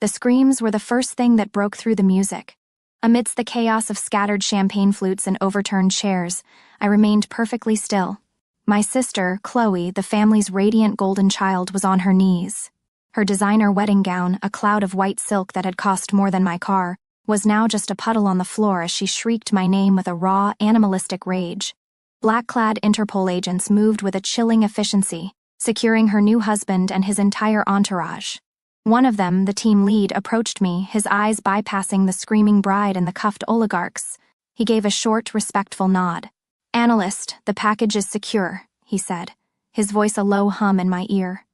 The screams were the first thing that broke through the music. Amidst the chaos of scattered champagne flutes and overturned chairs, I remained perfectly still. My sister, Chloe, the family's radiant golden child, was on her knees. Her designer wedding gown, a cloud of white silk that had cost more than my car, was now just a puddle on the floor as she shrieked my name with a raw, animalistic rage. Black-clad Interpol agents moved with a chilling efficiency, securing her new husband and his entire entourage. One of them, the team lead, approached me, his eyes bypassing the screaming bride and the cuffed oligarchs. He gave a short, respectful nod. "Analyst, the package is secure," he said, his voice a low hum in my ear.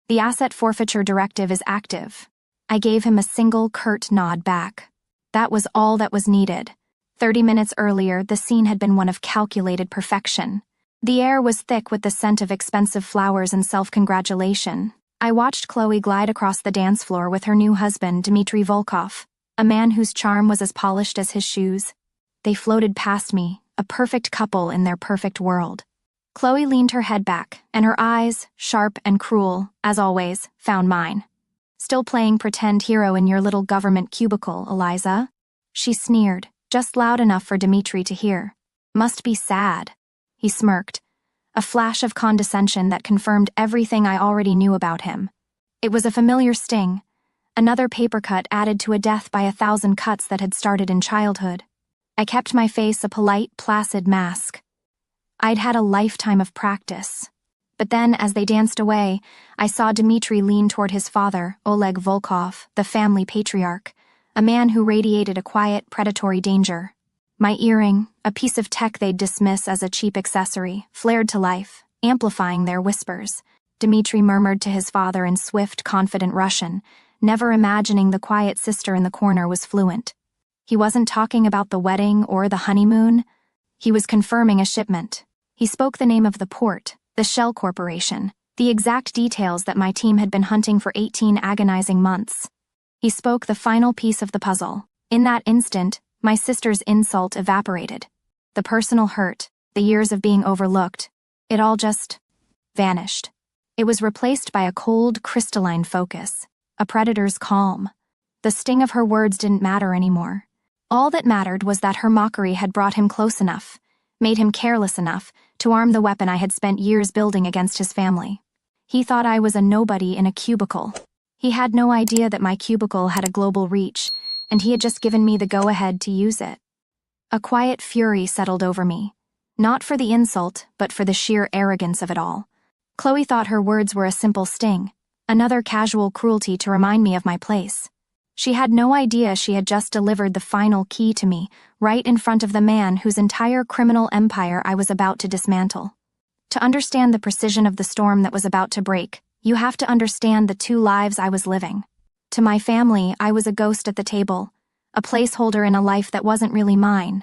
"The asset forfeiture directive is active." I gave him a single, curt nod back. That was all that was needed. 30 minutes earlier, the scene had been one of calculated perfection. The air was thick with the scent of expensive flowers and self-congratulation. I watched Chloe glide across the dance floor with her new husband, Dmitry Volkov, a man whose charm was as polished as his shoes. They floated past me, a perfect couple in their perfect world. Chloe leaned her head back, and her eyes, sharp and cruel, as always, found mine. "Still playing pretend hero in your little government cubicle, Eliza?" She sneered, just loud enough for Dmitry to hear. "Must be sad." He smirked, a flash of condescension that confirmed everything I already knew about him. It was a familiar sting, another paper cut added to a death by 1,000 cuts that had started in childhood. I kept my face a polite, placid mask. I'd had a lifetime of practice. But then, as they danced away, I saw Dmitry lean toward his father, Oleg Volkov, the family patriarch, a man who radiated a quiet, predatory danger. My earring, a piece of tech they'd dismiss as a cheap accessory, flared to life, amplifying their whispers. Dmitry murmured to his father in swift, confident Russian, never imagining the quiet sister in the corner was fluent. He wasn't talking about the wedding or the honeymoon. He was confirming a shipment. He spoke the name of the port, the Shell Corporation, the exact details that my team had been hunting for 18 agonizing months. He spoke the final piece of the puzzle. In that instant, my sister's insult evaporated. The personal hurt, the years of being overlooked, it all just vanished. It was replaced by a cold, crystalline focus, a predator's calm. The sting of her words didn't matter anymore. All that mattered was that her mockery had brought him close enough, made him careless enough, to arm the weapon I had spent years building against his family. He thought I was a nobody in a cubicle. He had no idea that my cubicle had a global reach, and he had just given me the go-ahead to use it. A quiet fury settled over me, not for the insult, but for the sheer arrogance of it all. Chloe thought her words were a simple sting, another casual cruelty to remind me of my place. She had no idea she had just delivered the final key to me, right in front of the man whose entire criminal empire I was about to dismantle. To understand the precision of the storm that was about to break, you have to understand the two lives I was living. To my family, I was a ghost at the table, a placeholder in a life that wasn't really mine.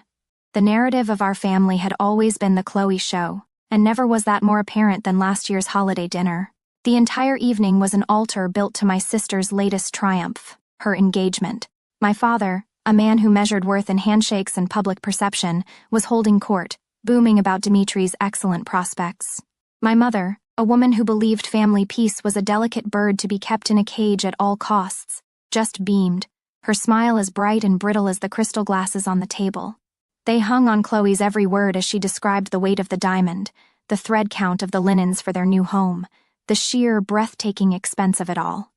The narrative of our family had always been the Chloe show, and never was that more apparent than last year's holiday dinner. The entire evening was an altar built to my sister's latest triumph, her engagement. My father, a man who measured worth in handshakes and public perception, was holding court, booming about Dmitry's excellent prospects. My mother, a woman who believed family peace was a delicate bird to be kept in a cage at all costs, just beamed, her smile as bright and brittle as the crystal glasses on the table. They hung on Chloe's every word as she described the weight of the diamond, the thread count of the linens for their new home, the sheer, breathtaking expense of it all.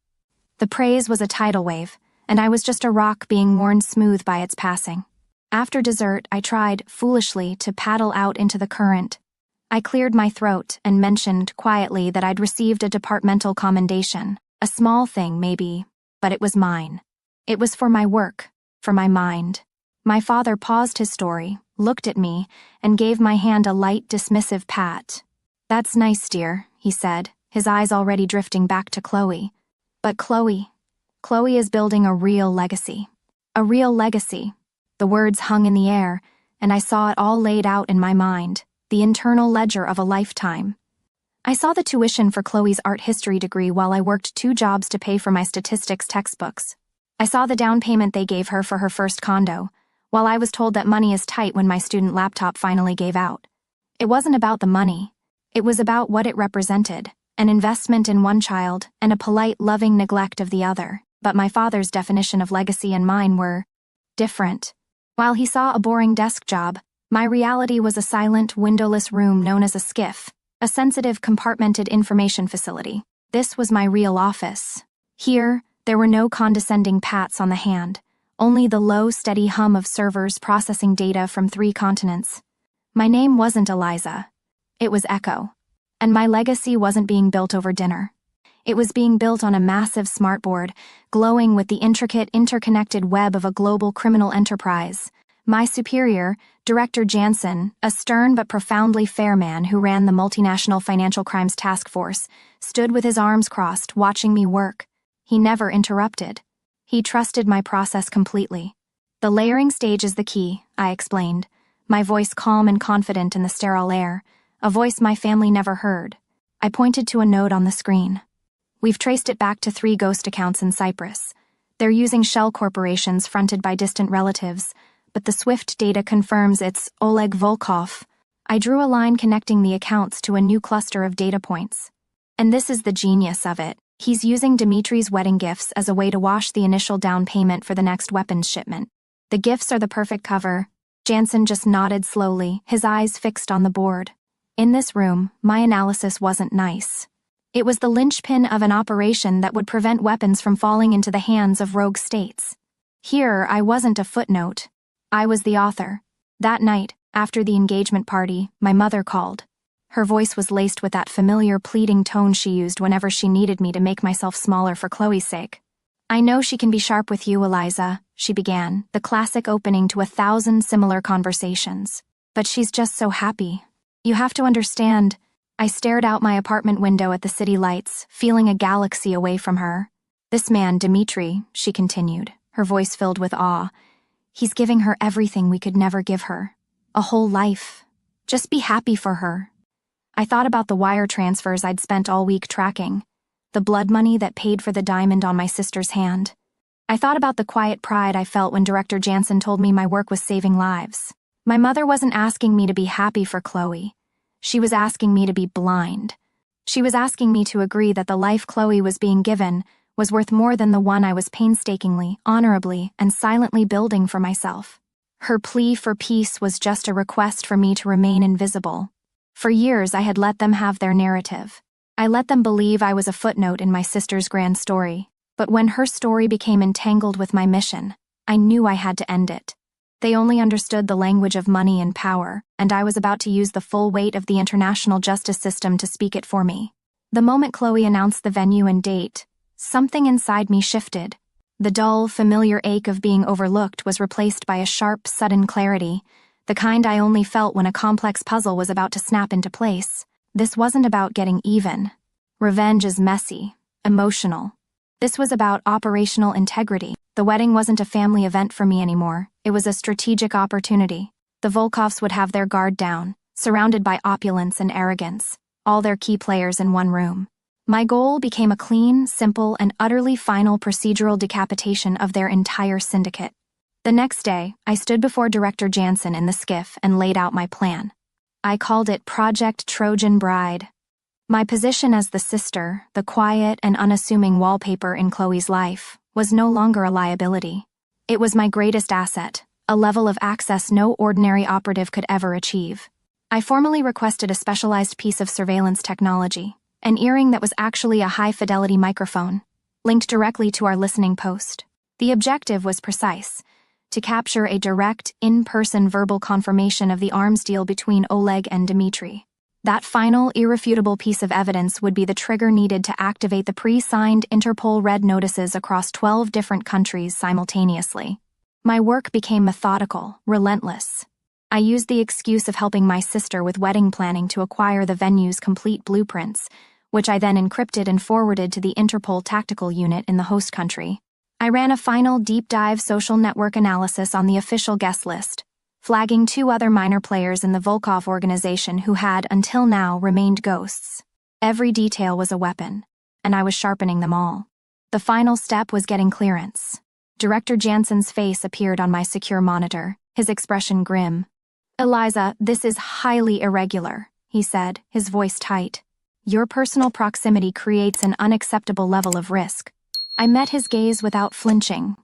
The praise was a tidal wave, and I was just a rock being worn smooth by its passing. After dessert, I tried, foolishly, to paddle out into the current. I cleared my throat and mentioned quietly that I'd received a departmental commendation, a small thing maybe, but it was mine. It was for my work, for my mind. My father paused his story, looked at me, and gave my hand a light, dismissive pat. "That's nice, dear," he said, his eyes already drifting back to Chloe. "But Chloe is building a real legacy. A real legacy." The words hung in the air, and I saw it all laid out in my mind, the internal ledger of a lifetime. I saw the tuition for Chloe's art history degree while I worked 2 jobs to pay for my statistics textbooks. I saw the down payment they gave her for her first condo, while I was told that money is tight when my student laptop finally gave out. It wasn't about the money. It was about what it represented, an investment in one child and a polite, loving neglect of the other. but my father's definition of legacy and mine were different. While he saw a boring desk job, my reality was a silent, windowless room known as a skiff, a sensitive, compartmented information facility. This was my real office. Here, there were no condescending pats on the hand, only the low, steady hum of servers processing data from 3 continents. My name wasn't Eliza. It was Echo. And my legacy wasn't being built over dinner. It was being built on a massive smartboard, glowing with the intricate, interconnected web of a global criminal enterprise. My superior, Director Jansen, a stern but profoundly fair man who ran the multinational financial crimes task force, stood with his arms crossed, watching me work. He never interrupted. He trusted my process completely. The layering stage is the key, I explained, my voice calm and confident in the sterile air, a voice my family never heard. I pointed to a note on the screen. We've traced it back to 3 ghost accounts in Cyprus. They're using shell corporations fronted by distant relatives, but the SWIFT data confirms it's Oleg Volkov. I drew a line connecting the accounts to a new cluster of data points. And this is the genius of it. He's using Dimitri's wedding gifts as a way to wash the initial down payment for the next weapons shipment. The gifts are the perfect cover. Jansen just nodded slowly, his eyes fixed on the board. In this room, my analysis wasn't nice. It was the linchpin of an operation that would prevent weapons from falling into the hands of rogue states. Here, I wasn't a footnote. I was the author. That night, after the engagement party, my mother called. Her voice was laced with that familiar pleading tone she used whenever she needed me to make myself smaller for Chloe's sake. I know she can be sharp with you, Eliza, she began, the classic opening to 1,000 similar conversations. But she's just so happy. You have to understand. I stared out my apartment window at the city lights, feeling a galaxy away from her. This man, Dimitri, she continued, her voice filled with awe. He's giving her everything we could never give her. A whole life. Just be happy for her. I thought about the wire transfers I'd spent all week tracking, the blood money that paid for the diamond on my sister's hand. I thought about the quiet pride I felt when Director Jansen told me my work was saving lives. My mother wasn't asking me to be happy for Chloe. She was asking me to be blind. She was asking me to agree that the life Chloe was being given was worth more than the one I was painstakingly, honorably, and silently building for myself. Her plea for peace was just a request for me to remain invisible. For years, I had let them have their narrative. I let them believe I was a footnote in my sister's grand story. But when her story became entangled with my mission, I knew I had to end it. They only understood the language of money and power, and I was about to use the full weight of the international justice system to speak it for me. The moment Chloe announced the venue and date, something inside me shifted. The dull, familiar ache of being overlooked was replaced by a sharp, sudden clarity, the kind I only felt when a complex puzzle was about to snap into place. This wasn't about getting even. Revenge is messy, emotional. This was about operational integrity. The wedding wasn't a family event for me anymore. It was a strategic opportunity. The Volkovs would have their guard down, surrounded by opulence and arrogance, all their key players in one room. My goal became a clean, simple, and utterly final procedural decapitation of their entire syndicate. The next day, I stood before Director Jansen in the skiff and laid out my plan. I called it Project Trojan Bride. My position as the sister, the quiet and unassuming wallpaper in Chloe's life, was no longer a liability. It was my greatest asset, a level of access no ordinary operative could ever achieve. I formally requested a specialized piece of surveillance technology, an earring that was actually a high-fidelity microphone, linked directly to our listening post. The objective was precise: to capture a direct, in-person verbal confirmation of the arms deal between Oleg and Dimitri. That final, irrefutable piece of evidence would be the trigger needed to activate the pre-signed Interpol red notices across 12 different countries simultaneously. My work became methodical, relentless. I used the excuse of helping my sister with wedding planning to acquire the venue's complete blueprints, which I then encrypted and forwarded to the Interpol tactical unit in the host country. I ran a final deep-dive social network analysis on the official guest list, flagging 2 other minor players in the Volkov organization who had, until now, remained ghosts. Every detail was a weapon, and I was sharpening them all. The final step was getting clearance. Director Jansen's face appeared on my secure monitor, his expression grim. "Eliza, this is highly irregular," he said, his voice tight. "Your personal proximity creates an unacceptable level of risk." I met his gaze without flinching.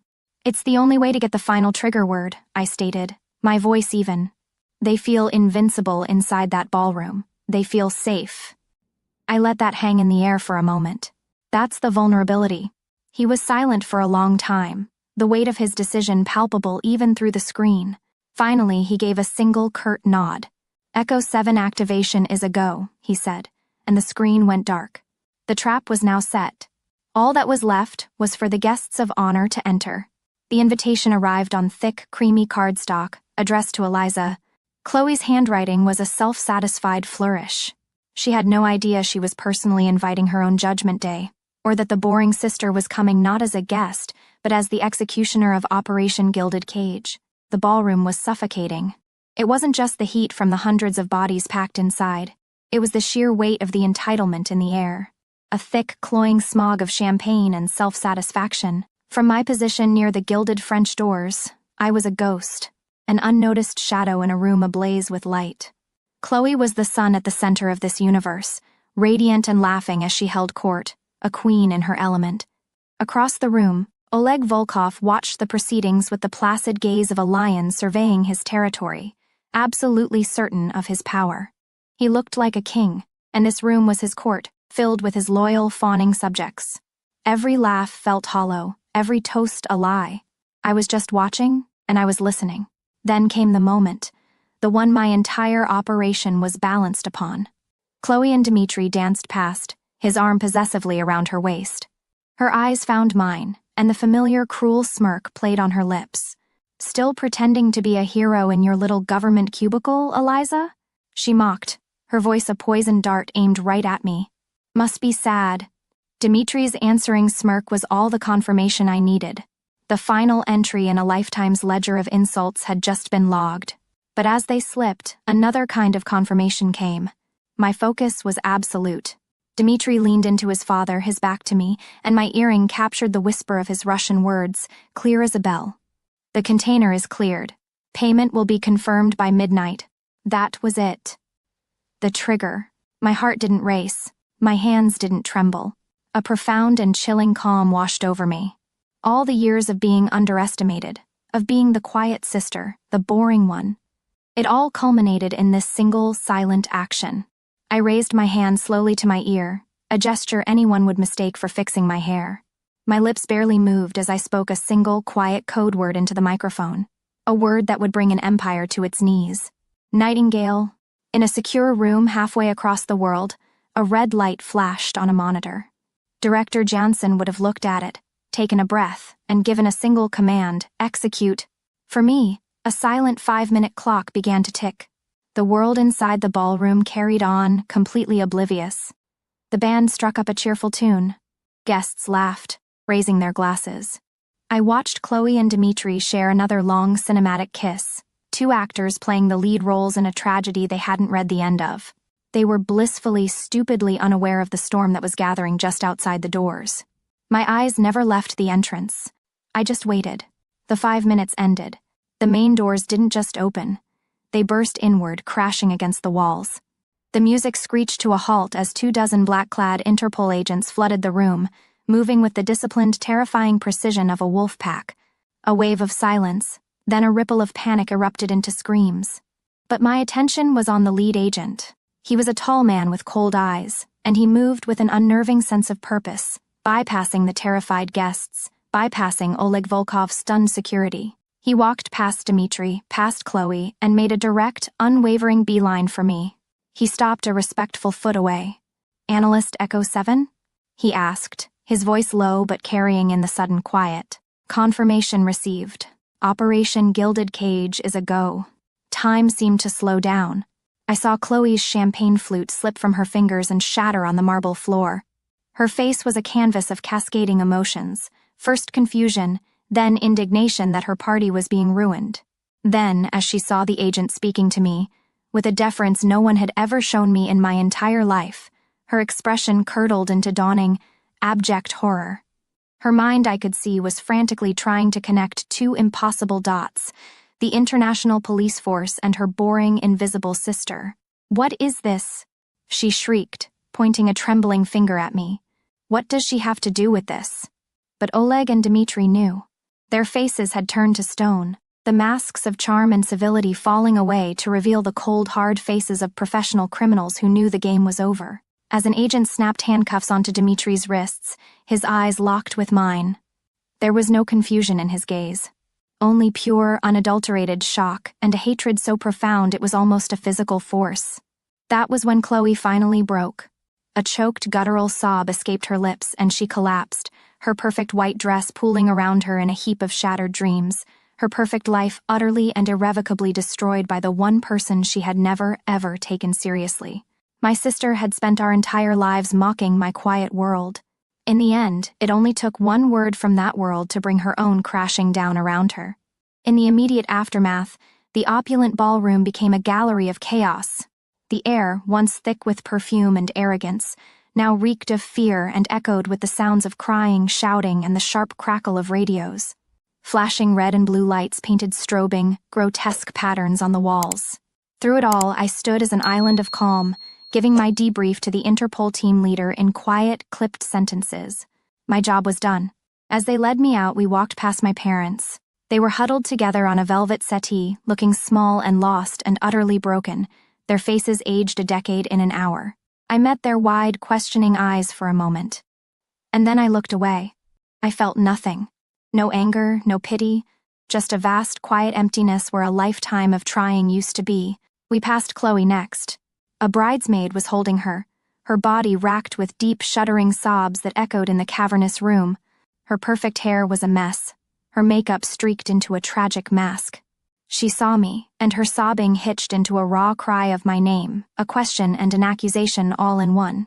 "It's the only way to get the final trigger word," I stated, my voice even. "They feel invincible inside that ballroom. They feel safe." I let that hang in the air for a moment. That's the vulnerability. He was silent for a long time, the weight of his decision palpable even through the screen. Finally, he gave a single curt nod. "Echo 7 activation is a go," he said, and the screen went dark. The trap was now set. All that was left was for the guests of honor to enter. The invitation arrived on thick, creamy cardstock, addressed to Eliza. Chloe's handwriting was a self-satisfied flourish. She had no idea she was personally inviting her own judgment day, or that the boring sister was coming not as a guest, but as the executioner of Operation Gilded Cage. The ballroom was suffocating. It wasn't just the heat from the hundreds of bodies packed inside. It was the sheer weight of the entitlement in the air. A thick, cloying smog of champagne and self-satisfaction. From my position near the gilded French doors, I was a ghost, an unnoticed shadow in a room ablaze with light. Chloe was the sun at the center of this universe, radiant and laughing as she held court, a queen in her element. Across the room, Oleg Volkov watched the proceedings with the placid gaze of a lion surveying his territory, absolutely certain of his power. He looked like a king, and this room was his court, filled with his loyal, fawning subjects. Every laugh felt hollow, every toast a lie. I was just watching, and I was listening. Then came the moment, the one my entire operation was balanced upon. Chloe and Dmitri danced past, his arm possessively around her waist. Her eyes found mine, and the familiar cruel smirk played on her lips. "Still pretending to be a hero in your little government cubicle, Eliza?" She mocked, her voice a poisoned dart aimed right at me. "Must be sad." Dimitri's answering smirk was all the confirmation I needed. The final entry in a lifetime's ledger of insults had just been logged. But as they slipped, another kind of confirmation came. My focus was absolute. Dmitri leaned into his father, his back to me, and my earring captured the whisper of his Russian words, clear as a bell. "The container is cleared. Payment will be confirmed by midnight." That was it. The trigger. My heart didn't race. My hands didn't tremble. A profound and chilling calm washed over me. All the years of being underestimated, of being the quiet sister, the boring one. It all culminated in this single, silent action. I raised my hand slowly to my ear, a gesture anyone would mistake for fixing my hair. My lips barely moved as I spoke a single, quiet code word into the microphone, a word that would bring an empire to its knees. "Nightingale." In a secure room halfway across the world, a red light flashed on a monitor. Director Jansen would have looked at it, taken a breath, and given a single command, "Execute." For me, a silent 5-minute clock began to tick. The world inside the ballroom carried on, completely oblivious. The band struck up a cheerful tune. Guests laughed, raising their glasses. I watched Chloe and Dmitri share another long cinematic kiss, two actors playing the lead roles in a tragedy they hadn't read the end of. They were blissfully, stupidly unaware of the storm that was gathering just outside the doors. My eyes never left the entrance. I just waited. The 5 minutes ended. The main doors didn't just open. They burst inward, crashing against the walls. The music screeched to a halt as 24 black-clad Interpol agents flooded the room, moving with the disciplined, terrifying precision of a wolf pack. A wave of silence, then a ripple of panic erupted into screams. But my attention was on the lead agent. He was a tall man with cold eyes, and he moved with an unnerving sense of purpose, bypassing the terrified guests, bypassing Oleg Volkov's stunned security. He walked past Dmitri, past Chloe, and made a direct, unwavering beeline for me. He stopped a respectful foot away. "Analyst Echo 7? He asked, his voice low but carrying in the sudden quiet. "Confirmation received. Operation Gilded Cage is a go." Time seemed to slow down. I saw Chloe's champagne flute slip from her fingers and shatter on the marble floor. Her face was a canvas of cascading emotions, first confusion, then indignation that her party was being ruined. Then, as she saw the agent speaking to me, with a deference no one had ever shown me in my entire life, her expression curdled into dawning, abject horror. Her mind, I could see, was frantically trying to connect two impossible dots, the international police force and her boring, invisible sister. "What is this?" she shrieked, pointing a trembling finger at me. "What does she have to do with this?" But Oleg and Dmitri knew. Their faces had turned to stone, the masks of charm and civility falling away to reveal the cold, hard faces of professional criminals who knew the game was over. As an agent snapped handcuffs onto Dmitri's wrists, his eyes locked with mine. There was no confusion in his gaze. Only pure, unadulterated shock and a hatred so profound it was almost a physical force. That was when Chloe finally broke. A choked, guttural sob escaped her lips and she collapsed, her perfect white dress pooling around her in a heap of shattered dreams, her perfect life utterly and irrevocably destroyed by the one person she had never, ever taken seriously. My sister had spent our entire lives mocking my quiet world. In the end, it only took one word from that world to bring her own crashing down around her. In the immediate aftermath, the opulent ballroom became a gallery of chaos. The air, once thick with perfume and arrogance, now reeked of fear and echoed with the sounds of crying, shouting, and the sharp crackle of radios. Flashing red and blue lights painted strobing, grotesque patterns on the walls. Through it all, I stood as an island of calm, giving my debrief to the Interpol team leader in quiet, clipped sentences. My job was done. As they led me out, we walked past my parents. They were huddled together on a velvet settee, looking small and lost and utterly broken, their faces aged a decade in an hour. I met their wide, questioning eyes for a moment. And then I looked away. I felt nothing. No anger, no pity, just a vast, quiet emptiness where a lifetime of trying used to be. We passed Chloe next. A bridesmaid was holding her, her body racked with deep, shuddering sobs that echoed in the cavernous room. Her perfect hair was a mess, her makeup streaked into a tragic mask. She saw me, and her sobbing hitched into a raw cry of my name, a question and an accusation all in one.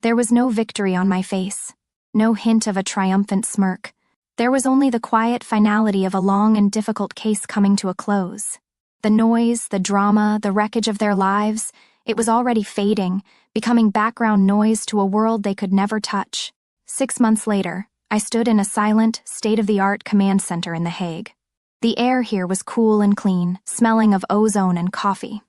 There was no victory on my face, no hint of a triumphant smirk. There was only the quiet finality of a long and difficult case coming to a close. The noise, the drama, the wreckage of their lives, it was already fading, becoming background noise to a world they could never touch. 6 months later, I stood in a silent, state-of-the-art command center in The Hague. The air here was cool and clean, smelling of ozone and coffee.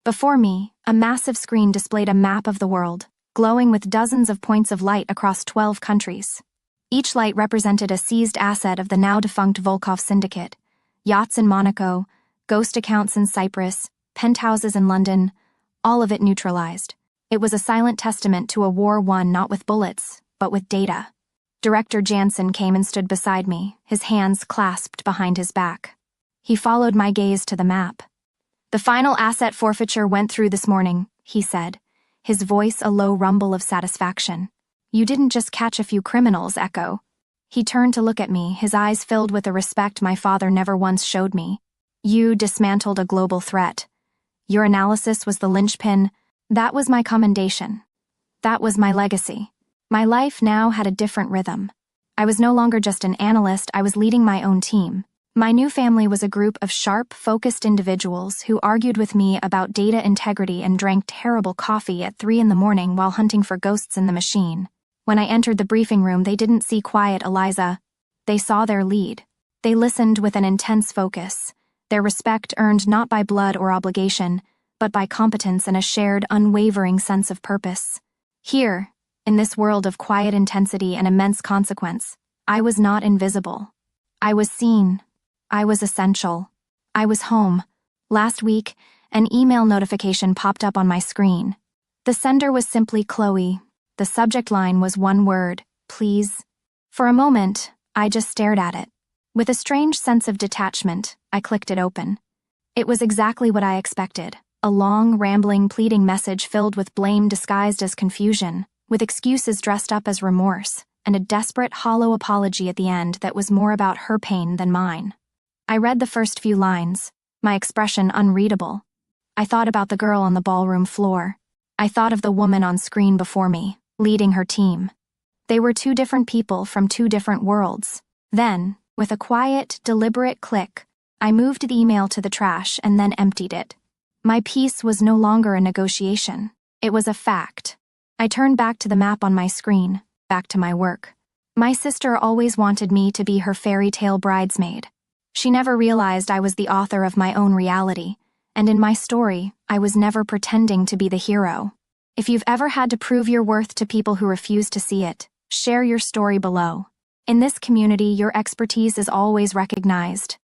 Before me, a massive screen displayed a map of the world, glowing with dozens of points of light across 12 countries. Each light represented a seized asset of the now-defunct Volkov Syndicate: yachts in Monaco, ghost accounts in Cyprus, penthouses in London, all of it neutralized. It was a silent testament to a war won not with bullets, but with data. Director Jansen came and stood beside me, his hands clasped behind his back. He followed my gaze to the map. "The final asset forfeiture went through this morning," he said, his voice a low rumble of satisfaction. "You didn't just catch a few criminals, Echo." He turned to look at me, his eyes filled with a respect my father never once showed me. "You dismantled a global threat. Your analysis was the linchpin. That was my commendation. That was my legacy. My life now had a different rhythm. I was no longer just an analyst, I was leading my own team. My new family was a group of sharp, focused individuals who argued with me about data integrity and drank terrible coffee at 3 a.m. while hunting for ghosts in the machine. When I entered the briefing room, they didn't see quiet Eliza. They saw their lead. They listened with an intense focus, their respect earned not by blood or obligation, but by competence and a shared, unwavering sense of purpose. Here, in this world of quiet intensity and immense consequence, I was not invisible. I was seen. I was essential. I was home. Last week, an email notification popped up on my screen. The sender was simply Chloe. The subject line was one word: please. For a moment, I just stared at it. With a strange sense of detachment, I clicked it open. It was exactly what I expected: a long, rambling, pleading message filled with blame disguised as confusion, with excuses dressed up as remorse, and a desperate, hollow apology at the end that was more about her pain than mine. I read the first few lines, my expression unreadable. I thought about the girl on the ballroom floor. I thought of the woman on screen before me, leading her team. They were two different people from two different worlds. Then, with a quiet, deliberate click, I moved the email to the trash and then emptied it. My peace was no longer a negotiation. It was a fact. I turned back to the map on my screen, back to my work. My sister always wanted me to be her fairy tale bridesmaid. She never realized I was the author of my own reality, and in my story, I was never pretending to be the hero. If you've ever had to prove your worth to people who refuse to see it, share your story below. In this community, your expertise is always recognized.